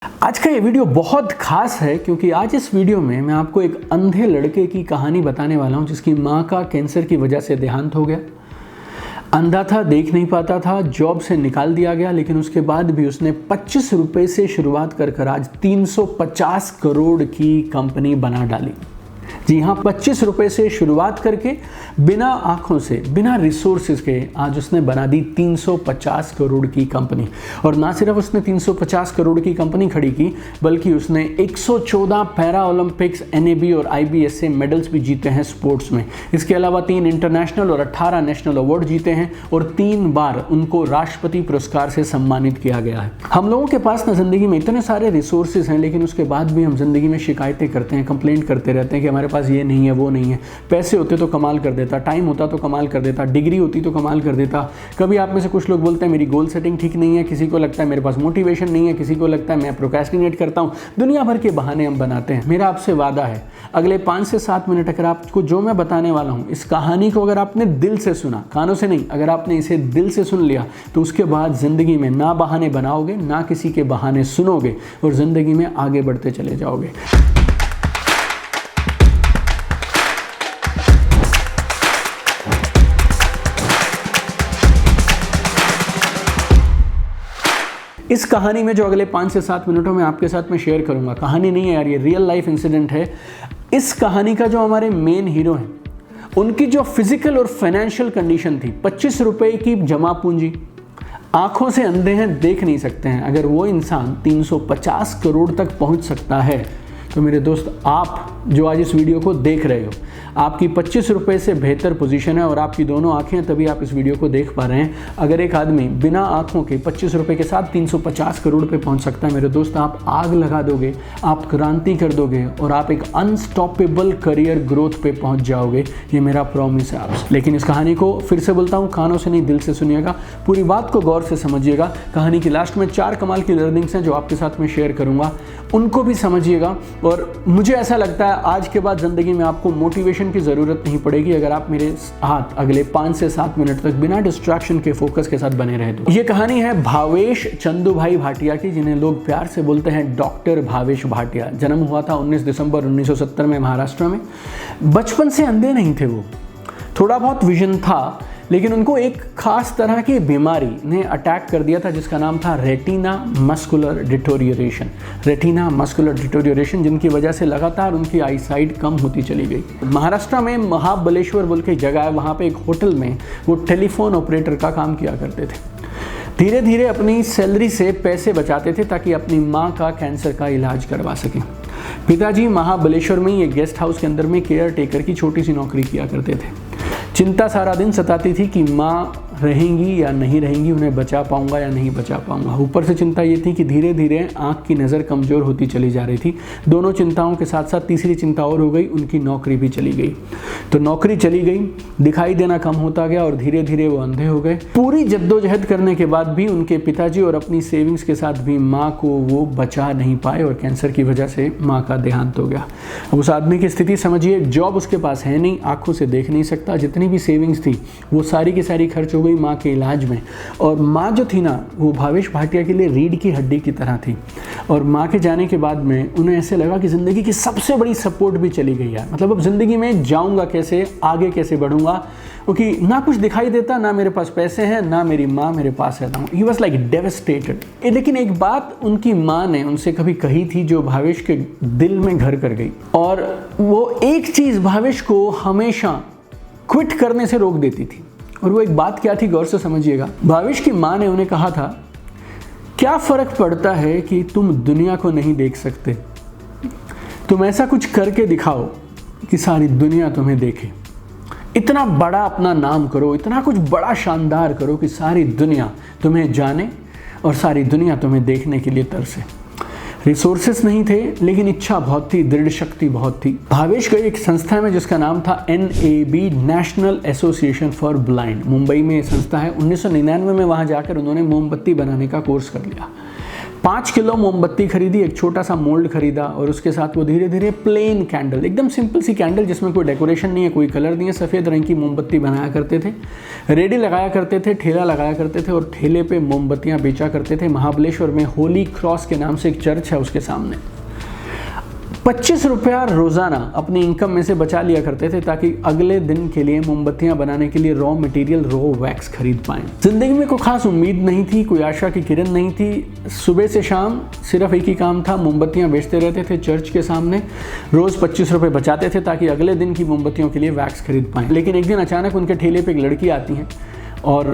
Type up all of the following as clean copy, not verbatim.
आज का ये वीडियो बहुत खास है क्योंकि आज इस वीडियो में मैं आपको एक अंधे लड़के की कहानी बताने वाला हूँ जिसकी माँ का कैंसर की वजह से देहांत हो गया। अंधा था, देख नहीं पाता था, जॉब से निकाल दिया गया, लेकिन उसके बाद भी उसने 25 रुपए से शुरुआत कर आज 350 करोड़ की कंपनी बना डाली। जी हाँ, 25 रुपए से शुरुआत करके बिना आंखों से, बिना रिसोर्सेज के आज उसने बना दी 350 करोड़ की कंपनी। और ना सिर्फ उसने 350 करोड़ की कंपनी खड़ी की, बल्कि उसने 114 पैरा ओलंपिक्स, NAB और IBS से मेडल्स भी जीते हैं स्पोर्ट्स में। इसके अलावा 3 इंटरनेशनल और 18 नेशनल अवार्ड जीते हैं और 3 बार उनको राष्ट्रपति पुरस्कार से सम्मानित किया गया है। हम लोगों के पास ना जिंदगी में इतने सारे रिसोर्सेज हैं, लेकिन उसके बाद भी हम जिंदगी में शिकायतें करते हैं, कंप्लेंट करते रहते हैं कि हमारे पास ये नहीं है, वो नहीं है। पैसे होते तो कमाल कर देता, टाइम होता तो कमाल कर देता, डिग्री होती तो कमाल कर देता। कभी आप में से कुछ लोग बोलते हैं मेरी गोल सेटिंग ठीक नहीं है, किसी को लगता है मेरे पास मोटिवेशन नहीं है, किसी को लगता है मैं प्रोक्रेस्टिनेट करता हूं। दुनिया भर के बहाने हम बनाते हैं। मेरा आपसे वादा है, अगले 5 से 7 मिनट अगर आपको जो मैं बताने वाला हूं, इस कहानी को अगर आपने दिल से सुना, कानों से नहीं, अगर आपने इसे दिल से सुन लिया, तो उसके बाद जिंदगी में ना बहाने बनाओगे, ना किसी के बहाने सुनोगे और जिंदगी में आगे बढ़ते चले जाओगे। इस कहानी में जो अगले 5 से 7 मिनटों में आपके साथ मैं शेयर करूंगा, कहानी नहीं है यार, ये रियल लाइफ इंसिडेंट है। इस कहानी का जो हमारे मेन हीरो हैं, उनकी जो फिजिकल और फाइनेंशियल कंडीशन थी, 25 रुपए की जमा पूंजी, आंखों से अंधे हैं, देख नहीं सकते हैं। अगर वो इंसान 350 करोड़ तक पहुंच सकता है, तो मेरे दोस्त, आप जो आज इस वीडियो को देख रहे हो, आपकी 25 रुपए से बेहतर पोजीशन है और आपकी दोनों आंखें, तभी आप इस वीडियो को देख पा रहे हैं। अगर एक आदमी बिना आंखों के 25 रुपए के साथ 350 करोड़ पे पहुंच सकता है, मेरे दोस्त, आप आग लगा दोगे, आप क्रांति कर दोगे और आप एक अनस्टॉपेबल करियर ग्रोथ पे पहुंच जाओगे। ये मेरा प्रॉमिस है आपसे। लेकिन इस कहानी को फिर से बोलता हूँ, कानों से नहीं, दिल से सुनिएगा, पूरी बात को गौर से समझिएगा। कहानी की लास्ट में 4 कमाल की लर्निंग्स हैं जो आपके साथ मैं शेयर करूंगा, उनको भी समझिएगा। और मुझे ऐसा लगता है आज के बाद ज़िंदगी में आपको मोटिवेशन की ज़रूरत नहीं पड़ेगी अगर आप मेरे साथ अगले 5 से 7 मिनट तक बिना डिस्ट्रैक्शन के फोकस के साथ बने रहे। तो ये कहानी है भावेश चंदूभाई भाटिया की, जिन्हें लोग प्यार से बोलते हैं डॉक्टर भावेश भाटिया। जन्म हुआ था 19 दिसंबर 1970 में महाराष्ट्र में। बचपन से अंधे नहीं थे वो, थोड़ा बहुत विजन था, लेकिन उनको एक खास तरह की बीमारी ने अटैक कर दिया था जिसका नाम था रेटिना मस्कुलर डिटोरियोरेशन। रेटिना मस्कुलर डिटोरियोरेशन, जिनकी वजह से लगातार उनकी आई साइट कम होती चली गई। महाराष्ट्र में महाबलेश्वर बोल के जगह है, वहाँ पे एक होटल में वो टेलीफोन ऑपरेटर का काम किया करते थे। धीरे धीरे अपनी सैलरी से पैसे बचाते थे ताकि अपनी माँ का कैंसर का इलाज करवा सकें। पिताजी महाबलेश्वर में ये गेस्ट हाउस के अंदर में केयर टेकर की छोटी सी नौकरी किया करते थे। चिंता सारा दिन सताती थी कि माँ रहेंगी या नहीं रहेंगी, उन्हें बचा पाऊंगा या नहीं बचा पाऊंगा। ऊपर से चिंता ये थी कि धीरे धीरे आंख की नज़र कमज़ोर होती चली जा रही थी। दोनों चिंताओं के साथ साथ तीसरी चिंता और हो गई, उनकी नौकरी भी चली गई। तो नौकरी चली गई, दिखाई देना कम होता गया और धीरे धीरे वो अंधे हो गए। पूरी जद्दोजहद करने के बाद भी उनके पिताजी और अपनी सेविंग्स के साथ भी माँ को वो बचा नहीं पाए और कैंसर की वजह से माँ का देहांत हो गया। अब उस आदमी की स्थिति समझिए, जॉब उसके पास है नहीं, आंखों से देख नहीं सकता, जितनी भी सेविंग्स थी वो सारी की सारी खर्च हो गई माँ के इलाज में। और माँ जो थी ना, वो भावेश भाटिया के लिए रीढ़ की हड्डी की तरह थी। और माँ के जाने के बाद में उन्हें ऐसे लगा कि ज़िंदगी की सबसे बड़ी सपोर्ट भी चली गई है। मतलब अब ज़िंदगी में जाऊँगा कैसे, आगे कैसे बढ़ूँगा, क्योंकि ना कुछ दिखाई देता, ना मेरे पास पैसे हैं, ना मेरी माँ मेरे पास है। He was like devastated. लेकिन एक बात उनकी माँ ने उनसे कभी कही थी जो भावेश के दिल में घर कर गई, और वो एक चीज़ भावेश को हमेशा क्विट करने से रोक देती थी। और वो एक बात क्या थी, गौर से समझिएगा। भावेश की माँ ने उन्हें कहा था, क्या फ़र्क पड़ता है कि तुम दुनिया को नहीं देख सकते, तुम ऐसा कुछ करके दिखाओ कि सारी दुनिया तुम्हें देखे। इतना बड़ा अपना नाम करो, इतना कुछ बड़ा शानदार करो कि सारी दुनिया तुम्हें जाने और सारी दुनिया तुम्हें देखने के लिए तरसे। रिसोर्सेस नहीं थे, लेकिन इच्छा बहुत थी, दृढ़ शक्ति बहुत थी। भावेश गए एक संस्था में जिसका नाम था NAB, national association for blind. Mumbai में ये संस्था है। 1999 में वहाँ जाकर उन्होंने मोमबत्ती बनाने का कोर्स कर लिया। 5 किलो मोमबत्ती खरीदी, एक छोटा सा मोल्ड खरीदा और उसके साथ वो धीरे धीरे प्लेन कैंडल, एकदम सिंपल सी कैंडल जिसमें कोई डेकोरेशन नहीं है, कोई कलर नहीं है, सफ़ेद रंग की मोमबत्ती बनाया करते थे, रेडी लगाया करते थे, ठेला लगाया करते थे और ठेले पे मोमबत्तियाँ बेचा करते थे। महाबलेश्वर में होली क्रॉस के नाम से एक चर्च है, उसके सामने 25 रुपया रोज़ाना अपनी इनकम में से बचा लिया करते थे ताकि अगले दिन के लिए मोमबत्तियां बनाने के लिए रॉ मटेरियल, रॉ वैक्स खरीद पाएं। जिंदगी में कोई खास उम्मीद नहीं थी, कोई आशा की किरण नहीं थी। सुबह से शाम सिर्फ एक ही काम था, मोमबत्तियां बेचते रहते थे चर्च के सामने, रोज़ 25 रुपये बचाते थे ताकि अगले दिन की मोमबत्तियों के लिए वैक्स खरीद पाएँ। लेकिन एक दिन अचानक उनके ठेले पर एक लड़की आती है और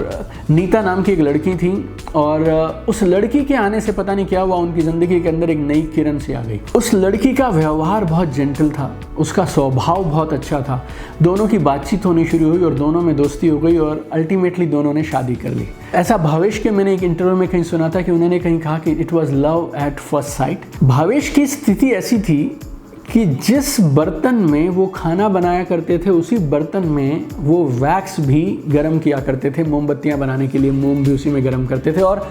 नीता नाम की एक लड़की थी और उस लड़की के आने से पता नहीं क्या हुआ, उनकी ज़िंदगी के अंदर एक नई किरण सी आ गई। उस लड़की का व्यवहार बहुत जेंटल था, उसका स्वभाव बहुत अच्छा था। दोनों की बातचीत होनी शुरू हुई और दोनों में दोस्ती हो गई और अल्टीमेटली दोनों ने शादी कर ली। ऐसा भावेश के मैंने एक इंटरव्यू में कहीं सुना था कि उन्होंने कहीं कहा कि it was love at first sight. Bhavesh की स्थिति ऐसी थी कि जिस बर्तन में वो खाना बनाया करते थे उसी बर्तन में वो वैक्स भी गर्म किया करते थे, मोमबत्तियां बनाने के लिए मोम भी उसी में गर्म करते थे। और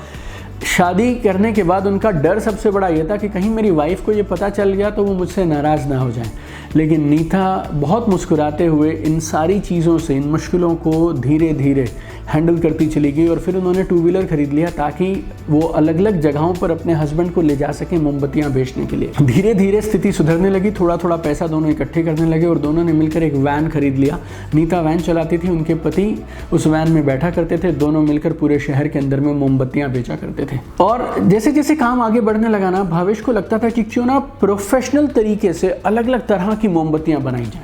शादी करने के बाद उनका डर सबसे बड़ा ये था कि कहीं मेरी वाइफ को ये पता चल गया तो वो मुझसे नाराज़ ना हो जाए। लेकिन नीता बहुत मुस्कुराते हुए इन सारी चीज़ों से, इन मुश्किलों को धीरे धीरे हैंडल करती चली गई और फिर उन्होंने 2 व्हीलर खरीद लिया ताकि वो अलग अलग जगहों पर अपने हस्बैंड को ले जा सकें मोमबत्तियां बेचने के लिए। धीरे धीरे स्थिति सुधरने लगी, थोड़ा थोड़ा पैसा दोनों इकट्ठे करने लगे और दोनों ने मिलकर एक वैन खरीद लिया। नीता वैन चलाती थी, उनके पति उस वैन में बैठा करते थे, दोनों मिलकर पूरे शहर के अंदर में मोमबत्तियां बेचा करते थे। और जैसे जैसे काम आगे बढ़ने लगा ना, भावेश को लगता था कि क्यों ना प्रोफेशनल तरीके से अलग अलग तरह की मोमबत्तियां बनाई जाएं।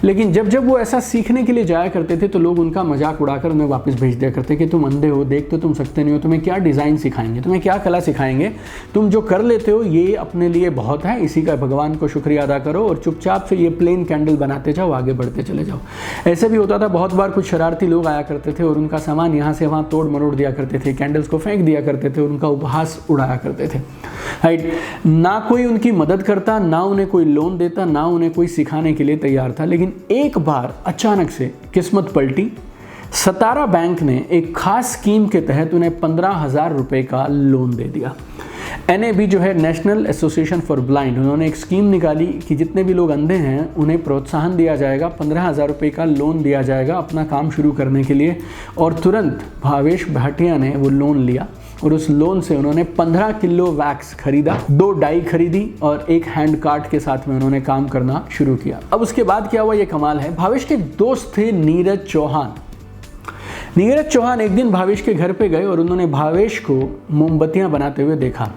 लेकिन जब जब वो ऐसा सीखने के लिए जाया करते थे तो लोग उनका मजाक उड़ाकर उन्हें वापस भेज दिया करते कि तुम अंधे हो, देख तो तुम सकते नहीं हो, तुम्हें क्या डिज़ाइन सिखाएंगे, तुम्हें क्या कला सिखाएंगे, तुम जो कर लेते हो ये अपने लिए बहुत है, इसी का भगवान को शुक्रिया अदा करो और चुपचाप से ये प्लेन कैंडल बनाते जाओ, आगे बढ़ते चले जाओ। ऐसे भी होता था, बहुत बार कुछ शरारती लोग आया करते थे और उनका सामान यहाँ से वहाँ तोड़ मरोड़ दिया करते थे, कैंडल्स को फेंक दिया करते थे और उनका उपहास उड़ाया करते थे। राइट, ना कोई उनकी मदद करता, ना उन्हें कोई लोन देता, ना उन्हें कोई सिखाने के लिए तैयार था। लेकिन एक बार अचानक से किस्मत पलटी। सतारा बैंक ने एक खास स्कीम के तहत उन्हें 15,000 रुपये का लोन दे दिया। NAB जो है, नेशनल एसोसिएशन फॉर ब्लाइंड, उन्होंने एक स्कीम निकाली कि जितने भी लोग अंधे हैं उन्हें प्रोत्साहन दिया जाएगा, 15,000 रुपये का लोन दिया जाएगा अपना काम शुरू करने के लिए। और तुरंत भावेश भाटिया ने वो लोन लिया और उस लोन से उन्होंने 15 किलो वैक्स खरीदा, 2 डाई खरीदी और एक हैंड कार्ट के साथ में उन्होंने काम करना शुरू किया। अब उसके बाद क्या हुआ, ये कमाल है। भावेश के दोस्त थे नीरज चौहान। नीरज चौहान एक दिन भावेश के घर पे गए और उन्होंने भावेश को मोमबत्तियां बनाते हुए देखा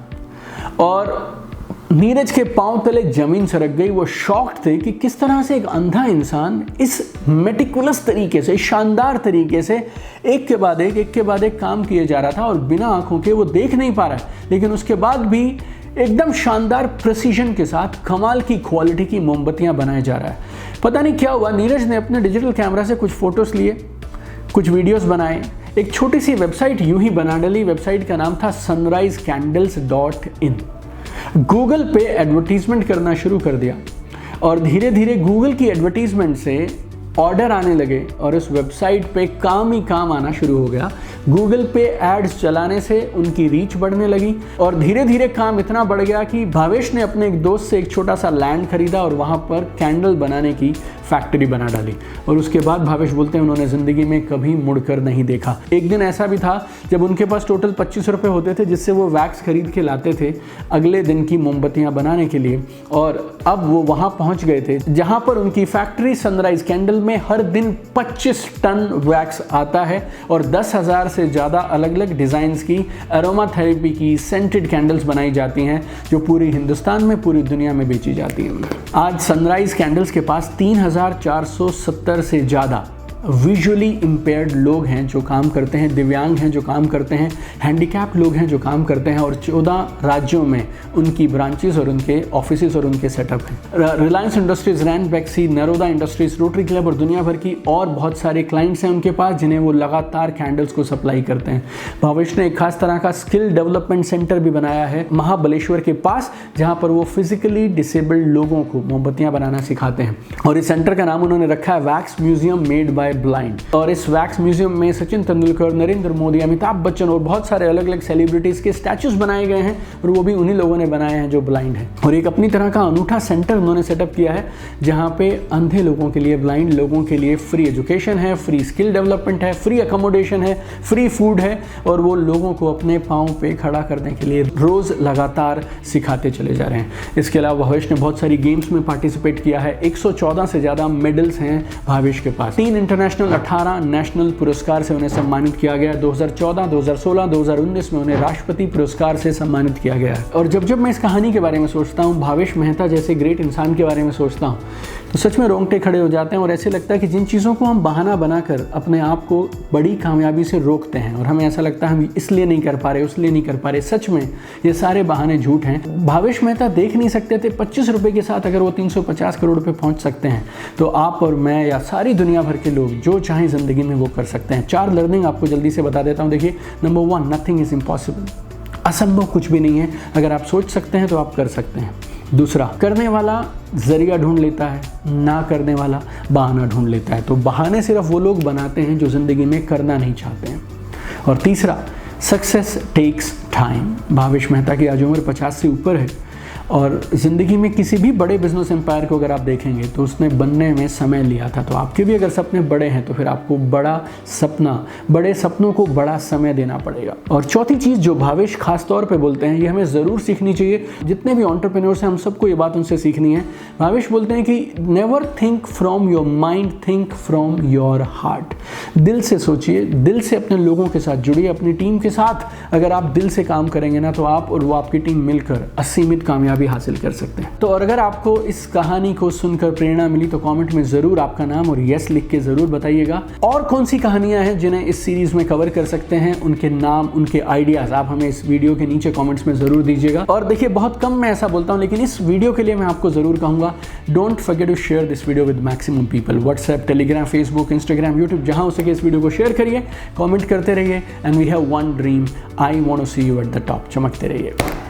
और नीरज के पांव तले जमीन सरक गई। वो शॉक्ड थे कि किस तरह से एक अंधा इंसान इस मेटिकुलस तरीके से, शानदार तरीके से एक के बाद एक काम किए जा रहा था और बिना आंखों के वो देख नहीं पा रहा है, लेकिन उसके बाद भी एकदम शानदार प्रिसीजन के साथ कमाल की क्वालिटी की मोमबत्तियां बनाया जा रहा है। पता नहीं क्या हुआ, नीरज ने अपने डिजिटल कैमरा से कुछ फोटोज लिए, कुछ वीडियोस बनाए, एक छोटी सी वेबसाइट यूं ही बना डाली। वेबसाइट का नाम था sunrisecandles.in। गूगल पे एडवर्टीजमेंट करना शुरू कर दिया और धीरे धीरे गूगल की एडवर्टीजमेंट से ऑर्डर आने लगे और उस वेबसाइट पे काम ही काम आना शुरू हो गया। गूगल पे एड्स चलाने से उनकी रीच बढ़ने लगी और धीरे धीरे काम इतना बढ़ गया कि भावेश ने अपने एक दोस्त से एक छोटा सा लैंड खरीदा और वहाँ पर कैंडल बनाने की फैक्ट्री बना डाली। और उसके बाद भावेश बोलते हैं उन्होंने ज़िंदगी में कभी मुड़कर नहीं देखा। एक दिन ऐसा भी था जब उनके पास टोटल 25 रुपये होते थे जिससे वो वैक्स खरीद के लाते थे अगले दिन की मोमबत्तियाँ बनाने के लिए। और अब वो वहाँ पहुँच गए थे जहाँ पर उनकी फैक्ट्री सनराइज कैंडल में हर दिन 25 टन वैक्स आता है और 10,000 से ज़्यादा अलग अलग डिज़ाइंस की अरोमा थेरेपी की सेंटेड कैंडल्स बनाई जाती हैं जो पूरी हिंदुस्तान में, पूरी दुनिया में बेची जाती हैं। आज सनराइज कैंडल्स के पास 3,470 से ज़्यादा विजुअली इम्पेयर्ड लोग हैं जो काम करते हैं, दिव्यांग हैं जो काम करते हैं, हैंडीकैप लोग हैं जो काम करते हैं और 14 राज्यों में उनकी ब्रांचेस और उनके ऑफिसेज और उनके सेटअप हैं। रिलायंस इंडस्ट्रीज, रैन बैक्सी, नरोदा इंडस्ट्रीज, रोटरी क्लब और दुनिया भर की और बहुत सारे क्लाइंट्स हैं उनके पास जिन्हें वो लगातार कैंडल्स को सप्लाई करते हैं। भावेश ने एक खास तरह का स्किल डेवलपमेंट सेंटर भी बनाया है महाबलेश्वर के पास, जहाँ पर वो फिजिकली डिसेबल्ड लोगों को मोमबत्तियाँ बनाना सिखाते हैं और इस सेंटर का नाम उन्होंने रखा है वैक्स म्यूजियम मेड बाय है ब्लाइंड। और इस वैक्स म्यूजियम में सचिन तेंदुलकर, नरेंद्र मोदी, अमिताभ बच्चन और बहुत सारे अलग अलग सेलिब्रिटीज के स्टैचूज बनाए गए हैं और वो भी उन्हीं लोगों ने बनाए हैं जो ब्लाइंड हैं। और एक अपनी तरह का अनूठा सेंटर उन्होंने सेटअप किया है जहाँ पे अंधे लोगों के लिए, ब्लाइंड लोगों के लिए फ्री एजुकेशन है, फ्री स्किल डेवलपमेंट है, फ्री अकोमोडेशन है, फ्री फूड है और वो लोगों को अपने पाँव पे खड़ा करने के लिए रोज़ लगातार सिखाते चले जा रहे हैं। इसके अलावा भावेश ने बहुत सारी गेम्स में पार्टिसिपेट किया है। 114 से ज़्यादा मेडल्स हैं भावेश के पास। 3 इंटरनेशनल, 18 नेशनल पुरस्कार से उन्हें सम्मानित किया गया। 2014, 2016, 2019 में उन्हें राष्ट्रपति पुरस्कार से सम्मानित किया गया है। और जब मैं इस कहानी के बारे में सोचता हूँ, भावेश मेहता जैसे ग्रेट इंसान के बारे में सोचता हूँ, तो सच में रोंगटे खड़े हो जाते हैं और ऐसे लगता है कि जिन चीज़ों को हम बहाना बनाकर अपने आप को बड़ी कामयाबी से रोकते हैं और हमें ऐसा लगता है हम इसलिए नहीं कर पा रहे, उसलिए नहीं कर पा रहे, सच में ये सारे बहाने झूठ हैं। भावेश मेहता देख नहीं सकते थे 25 रुपये के साथ अगर वो 350 करोड़ रुपये पहुंच सकते हैं तो आप और मैं या सारी दुनिया भर के लोग जो चाहें ज़िंदगी में वो कर सकते हैं। 4 लर्निंग आपको जल्दी से बता देता हूँ। देखिए, नंबर 1, नथिंग इज़ इम्पॉसिबल। असंभव कुछ भी नहीं है। अगर आप सोच सकते हैं तो आप कर सकते हैं। दूसरा, करने वाला जरिया ढूंढ लेता है, ना करने वाला बहाना ढूंढ लेता है। तो बहाने सिर्फ वो लोग बनाते हैं जो ज़िंदगी में करना नहीं चाहते हैं। और तीसरा, success takes time. Bhavesh Mehta की आज उम्र 50 से ऊपर है और ज़िंदगी में किसी भी बड़े बिजनेस एम्पायर को अगर आप देखेंगे तो उसने बनने में समय लिया था। तो आपके भी अगर सपने बड़े हैं तो फिर आपको बड़े सपनों को बड़ा समय देना पड़ेगा। और चौथी चीज़ जो भावेश खास तौर पे बोलते हैं, ये हमें ज़रूर सीखनी चाहिए। जितने भी एंटरप्रेन्योर्स हैं हम सबको ये बात उनसे सीखनी है। भावेश बोलते हैं कि never think from your mind, think from your heart. दिल से सोचिए, दिल से अपने लोगों के साथ जुड़िए, अपनी टीम के साथ अगर आप दिल से काम करेंगे ना तो आप और वो आपकी टीम मिलकर असीमित कामयाबी हासिल कर सकते हैं। तो और अगर आपको इस कहानी को सुनकर प्रेरणा मिली तो कमेंट में जरूर आपका नाम और यस लिख के जरूर बताइएगा। और कौन सी कहानियां हैं जिन्हें इस सीरीज में कवर कर सकते हैं, उनके नाम, उनके आइडियाज आप हमें इस वीडियो के नीचे कमेंट्स में जरूर दीजिएगा। और देखिए, बहुत कम मैं ऐसा बोलता हूं लेकिन इस वीडियो के लिए मैं आपको जरूर कहूंगा, don't forget to share this video with maximum people. WhatsApp, Telegram, Facebook, Instagram, YouTube, जहां हो सके इस वीडियो को शेयर करिए, कमेंट करते रहिए। And we have one dream, I want to see you at the top. चमकते रहिए।